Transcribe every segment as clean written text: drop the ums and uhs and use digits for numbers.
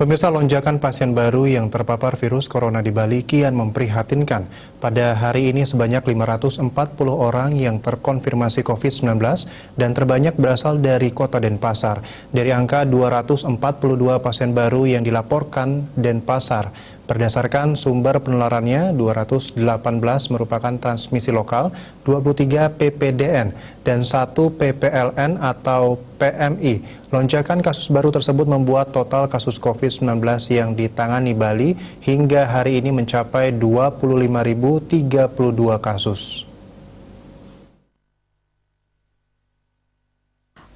Pemirsa, lonjakan pasien baru yang terpapar virus corona di Bali kian memprihatinkan. Pada hari ini sebanyak 540 orang yang terkonfirmasi COVID-19 dan terbanyak berasal dari kota Denpasar. Dari angka 242 pasien baru yang dilaporkan Denpasar. Berdasarkan sumber penularannya, 218 merupakan transmisi lokal, 23 PPDN, dan 1 PPLN atau PMI. Lonjakan kasus baru tersebut membuat total kasus COVID-19 yang ditangani Bali hingga hari ini mencapai 25.032 kasus.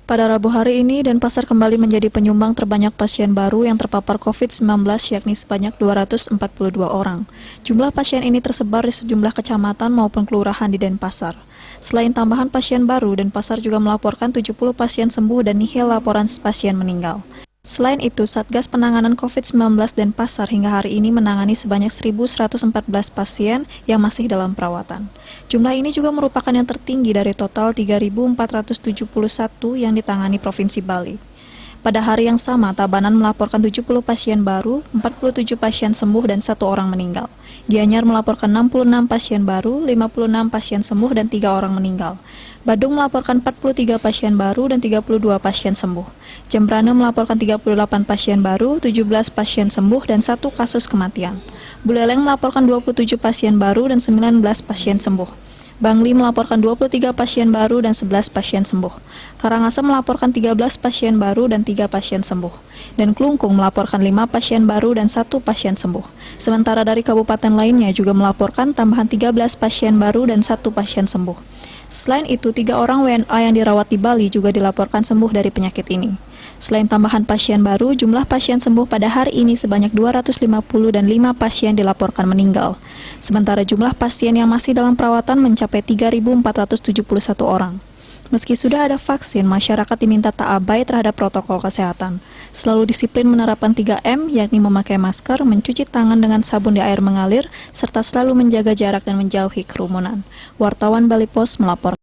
Pada Rabu hari ini, Denpasar kembali menjadi penyumbang terbanyak pasien baru yang terpapar COVID-19, yakni sebanyak 242 orang. Jumlah pasien ini tersebar di sejumlah kecamatan maupun kelurahan di Denpasar. Selain tambahan pasien baru, Denpasar juga melaporkan 70 pasien sembuh dan nihil laporan pasien meninggal. Selain itu, Satgas Penanganan COVID-19 Denpasar hingga hari ini menangani sebanyak 1.114 pasien yang masih dalam perawatan. Jumlah ini juga merupakan yang tertinggi dari total 3.471 yang ditangani Provinsi Bali. Pada hari yang sama, Tabanan melaporkan 70 pasien baru, 47 pasien sembuh, dan 1 orang meninggal. Gianyar melaporkan 66 pasien baru, 56 pasien sembuh, dan 3 orang meninggal. Badung melaporkan 43 pasien baru dan 32 pasien sembuh. Jembrana melaporkan 38 pasien baru, 17 pasien sembuh, dan 1 kasus kematian. Buleleng melaporkan 27 pasien baru dan 19 pasien sembuh. Bangli melaporkan 23 pasien baru dan 11 pasien sembuh. Karangasem melaporkan 13 pasien baru dan 3 pasien sembuh. Dan Klungkung melaporkan 5 pasien baru dan 1 pasien sembuh. Sementara dari kabupaten lainnya juga melaporkan tambahan 13 pasien baru dan 1 pasien sembuh. Selain itu, 3 orang WNA yang dirawat di Bali juga dilaporkan sembuh dari penyakit ini. Selain tambahan pasien baru, jumlah pasien sembuh pada hari ini sebanyak 250 dan 5 pasien dilaporkan meninggal. Sementara jumlah pasien yang masih dalam perawatan mencapai 3.471 orang. Meski sudah ada vaksin, masyarakat diminta tak abai terhadap protokol kesehatan. Selalu disiplin menerapkan 3M, yakni memakai masker, mencuci tangan dengan sabun di air mengalir, serta selalu menjaga jarak dan menjauhi kerumunan. Wartawan Bali Pos melapor.